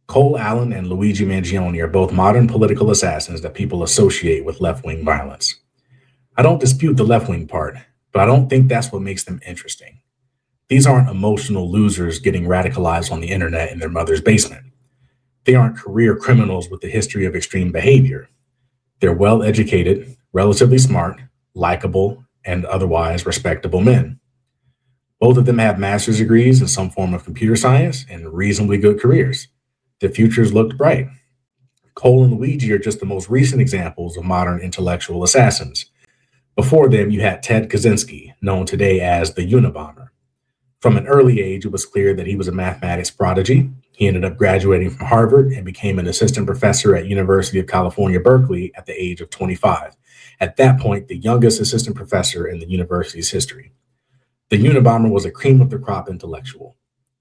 Cole Allen and Luigi Mangione are both modern political assassins that people associate with left wing violence. I don't dispute the left wing part, but I don't think that's what makes them interesting. These aren't emotional losers getting radicalized on the internet in their mother's basement. They aren't career criminals with a history of extreme behavior. They're well educated, relatively smart, likable, and otherwise respectable men. Both of them have master's degrees in some form of computer science and reasonably good careers. Their futures looked bright. Cole and Luigi are just the most recent examples of modern intellectual assassins. Before them, you had Ted Kaczynski, known today as the Unabomber. From an early age, it was clear that he was a mathematics prodigy. He ended up graduating from Harvard and became an assistant professor at University of California, Berkeley at the age of 25. At that point, the youngest assistant professor in the university's history. The Unabomber was a cream of the crop intellectual.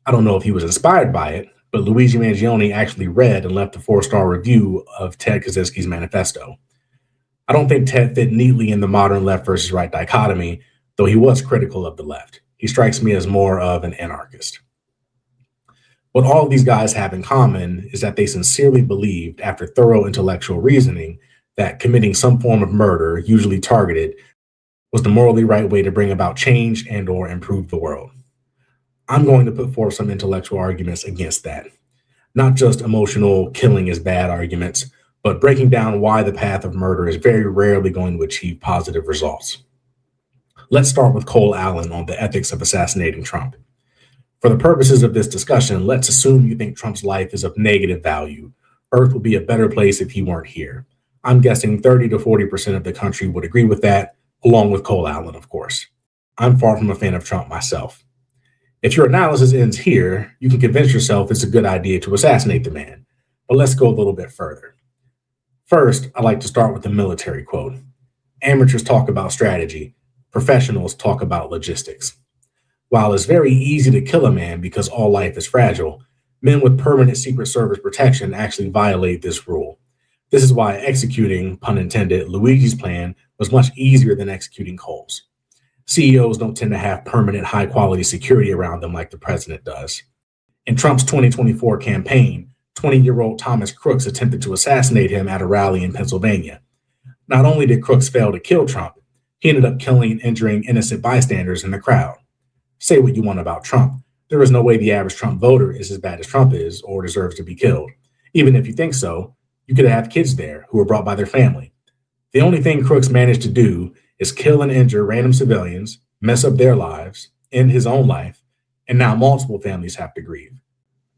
I don't know if he was inspired by it, but Luigi Mangione actually read and left a 4-star review of Ted Kaczynski's manifesto. I don't think Ted fit neatly in the modern left versus right dichotomy, though he was critical of the left. He strikes me as more of an anarchist. What all of these guys have in common is that they sincerely believed, after thorough intellectual reasoning, that committing some form of murder, usually targeted, was the morally right way to bring about change and or improve the world. I'm going to put forth some intellectual arguments against that. Not just emotional killing is bad arguments, but breaking down why the path of murder is very rarely going to achieve positive results. Let's start with Cole Allen on the ethics of assassinating Trump. For the purposes of this discussion, let's assume you think Trump's life is of negative value. Earth would be a better place if he weren't here. I'm guessing 30 to 40% of the country would agree with that, along with Cole Allen, of course. I'm far from a fan of Trump myself. If your analysis ends here, you can convince yourself it's a good idea to assassinate the man. But let's go a little bit further. First, I like to start with the military quote. Amateurs talk about strategy. Professionals talk about logistics. While it's very easy to kill a man because all life is fragile, men with permanent Secret Service protection actually violate this rule. This is why executing, pun intended, Luigi's plan was much easier than executing Cole's. CEOs don't tend to have permanent high-quality security around them like the president does. In Trump's 2024 campaign, 20-year-old Thomas Crooks attempted to assassinate him at a rally in Pennsylvania. Not only did Crooks fail to kill Trump, he ended up killing and injuring innocent bystanders in the crowd. Say what you want about Trump, there is no way the average Trump voter is as bad as Trump is or deserves to be killed. Even if you think so, you could have kids there who were brought by their family. The only thing Crooks managed to do is kill and injure random civilians, mess up their lives, end his own life, and now multiple families have to grieve.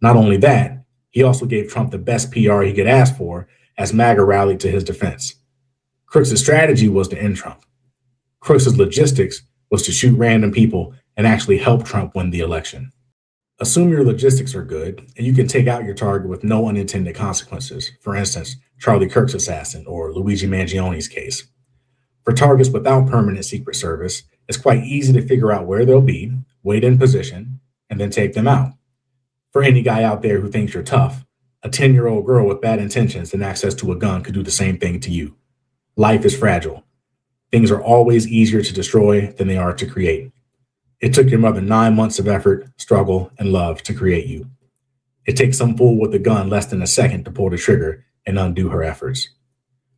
Not only that, he also gave Trump the best PR he could ask for as MAGA rallied to his defense. Crooks' strategy was to end Trump. Crooks' logistics was to shoot random people and actually help Trump win the election. Assume your logistics are good and you can take out your target with no unintended consequences. For instance, Charlie Kirk's assassin or Luigi Mangione's case. For targets without permanent Secret Service, it's quite easy to figure out where they'll be, wait in position, and then take them out. For any guy out there who thinks you're tough, a 10-year-old girl with bad intentions and access to a gun could do the same thing to you. Life is fragile. Things are always easier to destroy than they are to create. It took your mother 9 months of effort, struggle, and love to create you. It takes some fool with a gun less than a second to pull the trigger and undo her efforts.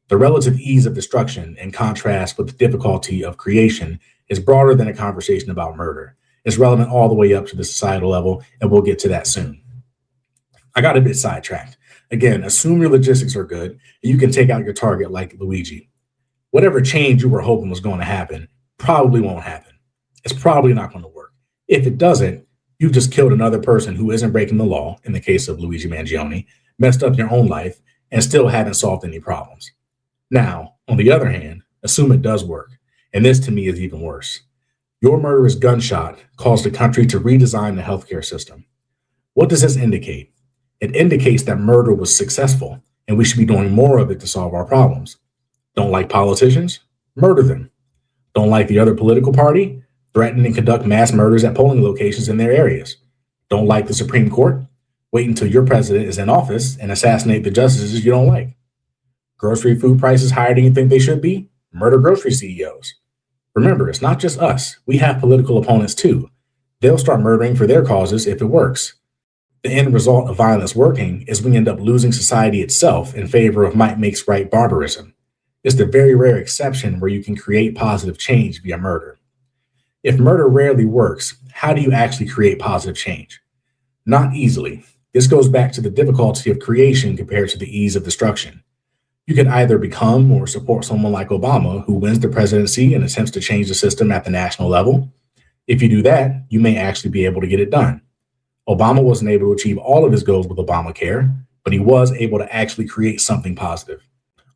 The relative ease of destruction, in contrast with the difficulty of creation, is broader than a conversation about murder. It's relevant all the way up to the societal level, and we'll get to that soon. I got a bit sidetracked. Again, assume your logistics are good, and you can take out your target like Luigi. Whatever change you were hoping was going to happen probably won't happen. It's probably not going to work. If it doesn't, you've just killed another person who isn't breaking the law, in the case of Luigi Mangione, messed up your own life, and still haven't solved any problems. Now, on the other hand, assume it does work, and this to me is even worse. Your murderous gunshot caused the country to redesign the healthcare system. What does this indicate? It indicates that murder was successful, and we should be doing more of it to solve our problems. Don't like politicians? Murder them. Don't like the other political party? Threaten and conduct mass murders at polling locations in their areas. Don't like the Supreme Court? Wait until your president is in office and assassinate the justices you don't like. Grocery food prices higher than you think they should be? Murder grocery CEOs. Remember, it's not just us. We have political opponents too. They'll start murdering for their causes if it works. The end result of violence working is we end up losing society itself in favor of might makes right barbarism. It's the very rare exception where you can create positive change via murder. If murder rarely works, how do you actually create positive change? Not easily. This goes back to the difficulty of creation compared to the ease of destruction. You can either become or support someone like Obama, who wins the presidency and attempts to change the system at the national level. If you do that, you may actually be able to get it done. Obama wasn't able to achieve all of his goals with Obamacare, but he was able to actually create something positive.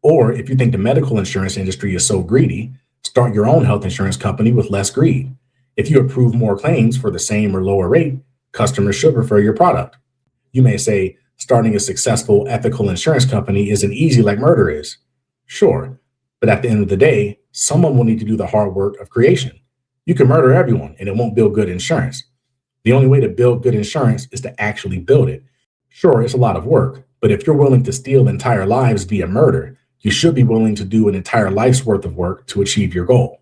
Or if you think the medical insurance industry is so greedy, start your own health insurance company with less greed. If you approve more claims for the same or lower rate, customers should prefer your product. You may say, starting a successful ethical insurance company isn't easy like murder is. Sure, but at the end of the day, someone will need to do the hard work of creation. You can murder everyone and it won't build good insurance. The only way to build good insurance is to actually build it. Sure, it's a lot of work, but if you're willing to steal entire lives via murder, you should be willing to do an entire life's worth of work to achieve your goal.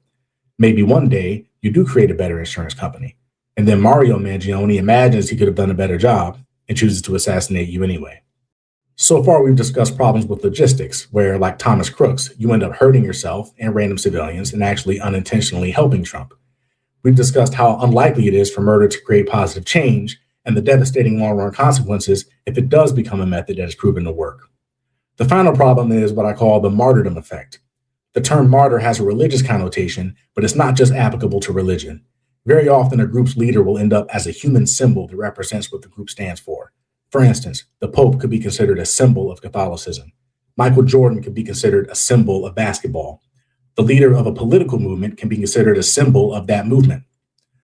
Maybe one day you do create a better insurance company, and then Mario Mangione imagines he could have done a better job and chooses to assassinate you anyway. So far, we've discussed problems with logistics, where, like Thomas Crooks, you end up hurting yourself and random civilians and actually unintentionally helping Trump. We've discussed how unlikely it is for murder to create positive change and the devastating long-run consequences if it does become a method that is proven to work. The final problem is what I call the martyrdom effect. The term martyr has a religious connotation, but it's not just applicable to religion. Very often, a group's leader will end up as a human symbol that represents what the group stands for. For instance, the Pope could be considered a symbol of Catholicism. Michael Jordan could be considered a symbol of basketball. The leader of a political movement can be considered a symbol of that movement.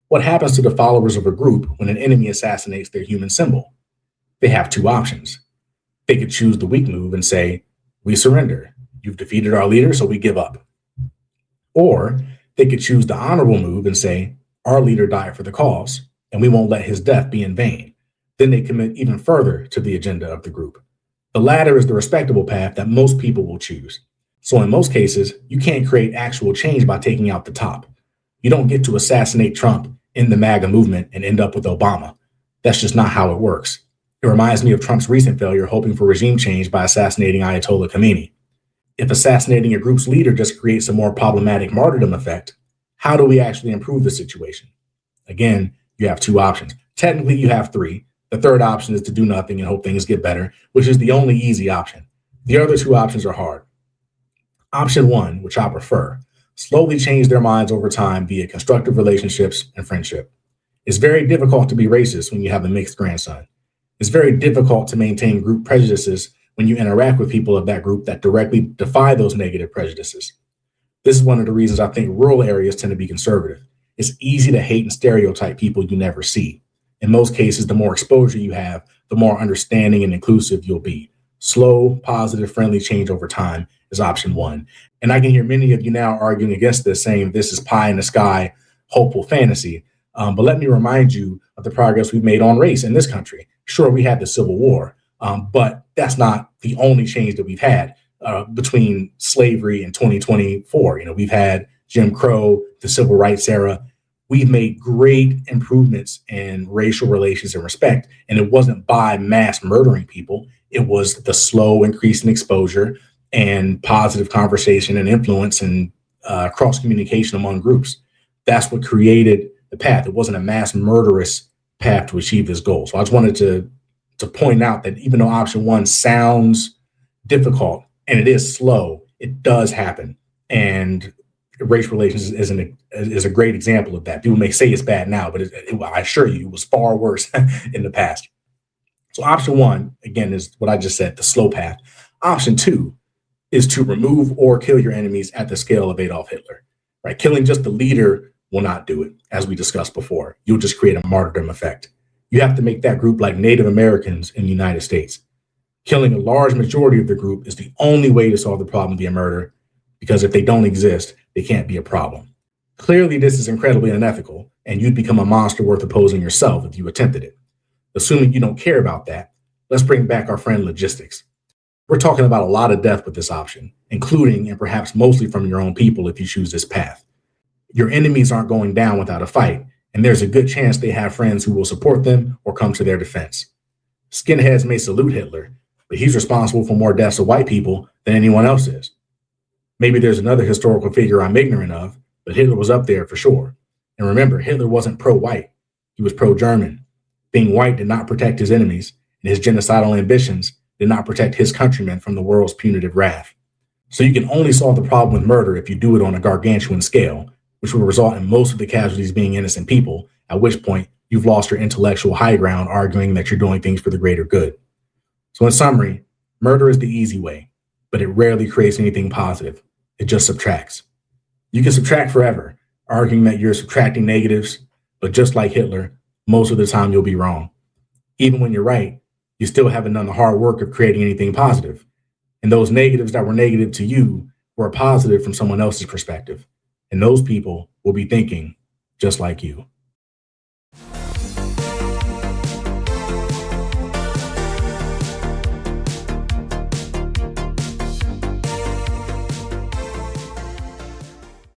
What happens to the followers of a group when an enemy assassinates their human symbol? They have two options. They could choose the weak move and say, "We surrender. You've defeated our leader, so we give up." Or they could choose the honorable move and say, "Our leader died for the cause, and we won't let his death be in vain." Then they commit even further to the agenda of the group. The latter is the respectable path that most people will choose. So in most cases, you can't create actual change by taking out the top. You don't get to assassinate Trump in the MAGA movement and end up with Obama. That's just not how it works. It reminds me of Trump's recent failure hoping for regime change by assassinating Ayatollah Khamenei. If assassinating a group's leader just creates a more problematic martyrdom effect, how do we actually improve the situation? Again, you have two options. Technically, you have three. The third option is to do nothing and hope things get better, which is the only easy option. The other two options are hard. Option one, which I prefer, slowly change their minds over time via constructive relationships and friendship. It's very difficult to be racist when you have a mixed grandson. It's very difficult to maintain group prejudices when you interact with people of that group that directly defy those negative prejudices. This is one of the reasons I think rural areas tend to be conservative. It's easy to hate and stereotype people you never see. In most cases, the more exposure you have, the more understanding and inclusive you'll be. Slow, positive, friendly change over time is option one. And I can hear many of you now arguing against this, saying this is pie in the sky, hopeful fantasy. But let me remind you of the progress we've made on race in this country. Sure, we had the Civil War, but that's not the only change that we've had between slavery and 2024. We've had Jim Crow, the Civil Rights era. We've made great improvements in racial relations and respect. And it wasn't by mass murdering people. It was the slow increase in exposure and positive conversation and influence and cross communication among groups. That's what created the path. It wasn't a mass murderous path to achieve this goal. So I just wanted to point out that even though option one sounds difficult and it is slow, it does happen. And race relations is a great example of that. People may say it's bad now, but I assure you it was far worse in the past. So option one, again, is what I just said, the slow path. Option two is to remove or kill your enemies at the scale of Adolf Hitler, right? Killing just the leader will not do it, as we discussed before. You'll just create a martyrdom effect. You have to make that group like Native Americans in the United States. Killing a large majority of the group is the only way to solve the problem via murder, because if they don't exist, they can't be a problem. Clearly, this is incredibly unethical, and you'd become a monster worth opposing yourself if you attempted it. Assuming you don't care about that, let's bring back our friend logistics. We're talking about a lot of death with this option, including and perhaps mostly from your own people if you choose this path. Your enemies aren't going down without a fight, and there's a good chance they have friends who will support them or come to their defense. Skinheads may salute Hitler, but he's responsible for more deaths of white people than anyone else is. Maybe there's another historical figure I'm ignorant of, but Hitler was up there for sure. And remember, Hitler wasn't pro-white. He was pro-German. Being white did not protect his enemies, and his genocidal ambitions did not protect his countrymen from the world's punitive wrath. So you can only solve the problem with murder if you do it on a gargantuan scale, which will result in most of the casualties being innocent people, at which point you've lost your intellectual high ground arguing that you're doing things for the greater good. So in summary, murder is the easy way, but it rarely creates anything positive. It just subtracts. You can subtract forever, arguing that you're subtracting negatives, but just like Hitler, most of the time you'll be wrong. Even when you're right, you still haven't done the hard work of creating anything positive. And those negatives that were negative to you were positive from someone else's perspective. And those people will be thinking just like you.